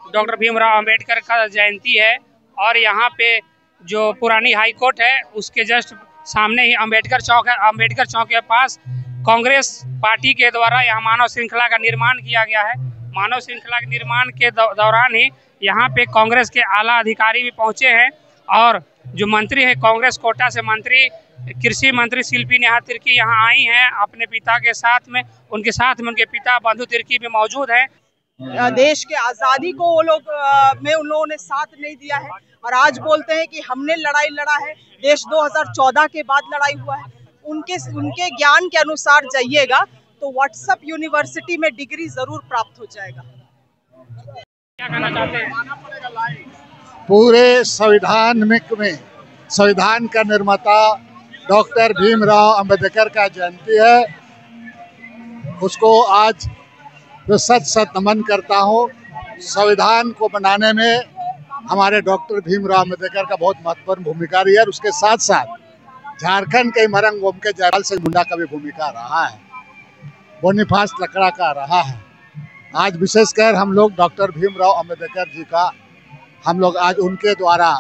Doctor Bhimrao Ambedkar का जयंती है और यहाँ पे जो पुरानी हाई कोर्ट है उसके जस्ट सामने ही अंबेडकर चौक है। अंबेडकर चौक के पास कांग्रेस पार्टी के द्वारा यहाँ मानव श्रृंखला का निर्माण किया गया है। मानव श्रृंखला के निर्माण के दौरान ही यहाँ पे कांग्रेस के आला अधिकारी भी पहुँचे हैं और जो मंत्री है कांग्रेस कोटा से मंत्री कृषि मंत्री शिल्पी नेहा तिर्की यहाँ आई हैं अपने पिता के साथ में। उनके पिता बंधु तिर्की भी मौजूद हैं। देश के आज़ादी को वो लोग में उन लोगों ने साथ नहीं दिया है और आज बोलते हैं कि हमने लड़ाई लड़ा है। देश 2014 के बाद लड़ाई हुआ है। उनके ज्ञान के अनुसार जाइएगा तो व्हाट्सएप यूनिवर्सिटी में डिग्री जरूर प्राप्त हो जाएगा। क्या कहना चाहते हैं? पूरे संविधान में संविधान का निर्माता डॉक्टर भीमराव अंबेडकर का जयंती है। उसको आज तो सत नमन करता हूँ। संविधान को बनाने में हमारे डॉक्टर भीमराव अंबेडकर का बहुत महत्वपूर्ण भूमिका रही है और उसके साथ साथ झारखंड के मरंग गोम के जयपाल सिंह मुंडा का भी भूमिका रहा है, बोनीफास लकड़ा का रहा है। आज विशेषकर हम लोग डॉक्टर भीमराव अंबेडकर जी का हम लोग आज उनके द्वारा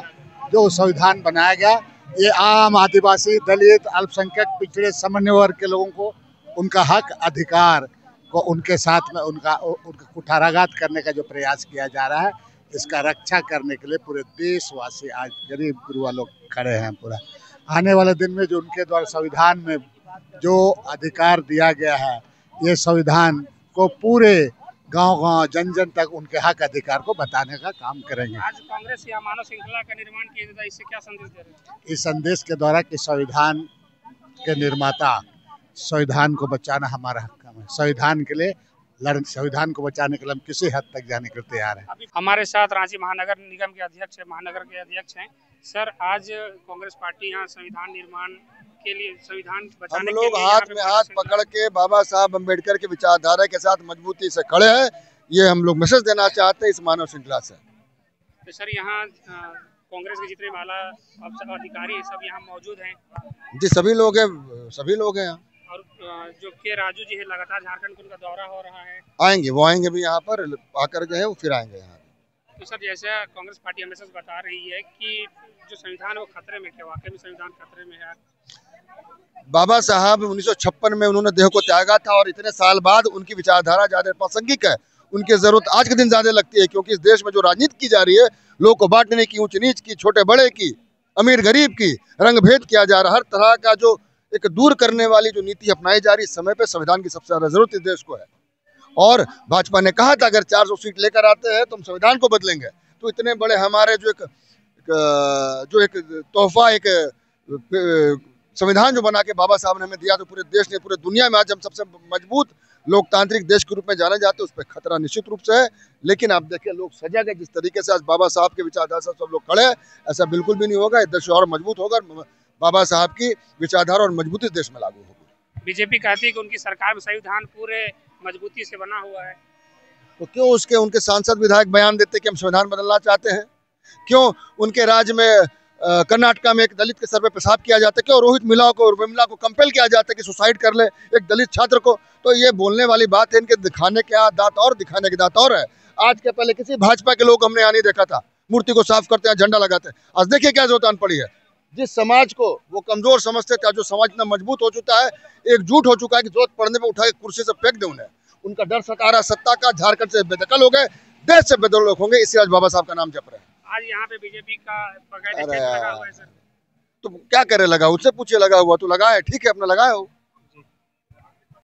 जो संविधान बनाया गया, ये आम आदिवासी दलित अल्पसंख्यक पिछड़े सामान्य वर्ग के लोगों को उनका हक अधिकार को उनके साथ में उनका कुठाराघात करने का जो प्रयास किया जा रहा है, इसका रक्षा करने के लिए पूरे देशवासी आज गरीब गुरुआ लोग खड़े हैं। पूरा आने वाले दिन में जो उनके द्वारा संविधान में जो अधिकार दिया गया है, ये संविधान को पूरे गांव-गांव जन तक उनके हक अधिकार को बताने का काम करेंगे। आज कांग्रेस या मानव श्रृंखला का निर्माण किया जाता है, इससे क्या संदेश दे रहे हैं? इस संदेश के द्वारा कि संविधान के निर्माता संविधान को बचाना हमारा हक है। संविधान के लिए संविधान को बचाने के लिए हम किसी हद तक जाने के लिए तैयार हैं। अभी हमारे साथ रांची महानगर निगम के अध्यक्ष महानगर के अध्यक्ष हैं। सर, आज कांग्रेस पार्टी यहाँ संविधान निर्माण के लिए संविधान बचाने हम लोग हाथ में हाथ पकड़ के बाबा साहब अम्बेडकर के विचारधारा के साथ मजबूती से खड़े हैं। ये हम लोग मैसेज देना चाहते हैं इस मानव श्रृंखला से। तो सर, यहाँ कांग्रेस के जितने आला अधिकारी है सब यहाँ मौजूद हैं? जी, सभी लोग हैं यहाँ। और जो के राजू जी है लगातार झारखंड का उनका दौरा हो रहा है, आएंगे, वो आएंगे भी यहाँ पर आकर गए, वो फिर आएंगे यहाँ। तो सर, जैसे कांग्रेस पार्टी हमेशा बता रही है कि जो संविधान है वो खतरे में, क्या वाकई में संविधान खतरे में है? बाबा साहब 1956 में उन्होंने देह को त्यागा था और इतने साल बाद उनकी विचारधारा ज्यादा प्रासंगिक है। उनकी जरूरत आज के दिन ज्यादा लगती है क्योंकि इस देश में जो राजनीति की जा रही है, लोग को बांटने की, ऊंच नीच की, छोटे बड़े की, अमीर गरीब की, रंग भेद किया जा रहा, हर तरह का जो एक दूर करने वाली जो नीति अपनाई जा रही, इस समय पे संविधान की सबसे ज्यादा जरूरत इस देश को है। और भाजपा ने कहा था अगर 400 सीट लेकर आते हैं तो हम संविधान को बदलेंगे। तो इतने बड़े हमारे जो एक तोहफा, एक संविधान जो बना के बाबा साहब ने हमें दिया, तो पूरे देश ने, पूरे दुनिया में आज हम सबसे मजबूत लोकतांत्रिक देश के रूप में जाने जाते हैं। उस पर खतरा निश्चित रूप से है, लेकिन आप देखिए लोग सजग है जिस तरीके से आज बाबा साहब के विचारधारा से सब लोग खड़े हैं, ऐसा बिल्कुल भी नहीं होगा। देश और मजबूत होगा, बाबा साहब की विचारधारा और मजबूती देश में लागू होगी। बीजेपी कहती है कि उनकी सरकार में संविधान पूरे मजबूती से बना हुआ है, तो क्यों उनके सांसद विधायक बयान देते कि हम संविधान बदलना चाहते हैं? क्यों उनके राज्य में कर्नाटका में एक दलित के सर पे पेशाब किया जाता है? क्यों रोहित विमला को कंपेल किया जाता है कि सुसाइड कर ले एक दलित छात्र को? तो ये बोलने वाली बात है, इनके दिखाने के दांत और दिखाने के दांत और है। आज के पहले किसी भाजपा के लोग हमने यहाँ नहीं देखा था मूर्ति को साफ करते हैं, झंडा लगाते हैं। आज देखिए क्या जरूरत पड़ी है। जिस समाज को वो कमजोर समझते थे, जो समाज इतना मजबूत हो चुका है, एकजुट हो चुका है कि जरूरत पड़ने पे उठा के कुर्सी से फेंक दे उन्हें। उनका डर सता रहा सत्ता का, झारखंड से बेदखल हो गए, देश से बेदखल होंगे, इसलिए आज बाबा साहब का नाम जप रहे हैं। आज यहाँ पे बीजेपी का लगा हुआ है सर। तो क्या करे लगा, उससे पूछिए, लगा हुआ तो लगा है, ठीक है, अपना लगाए हो।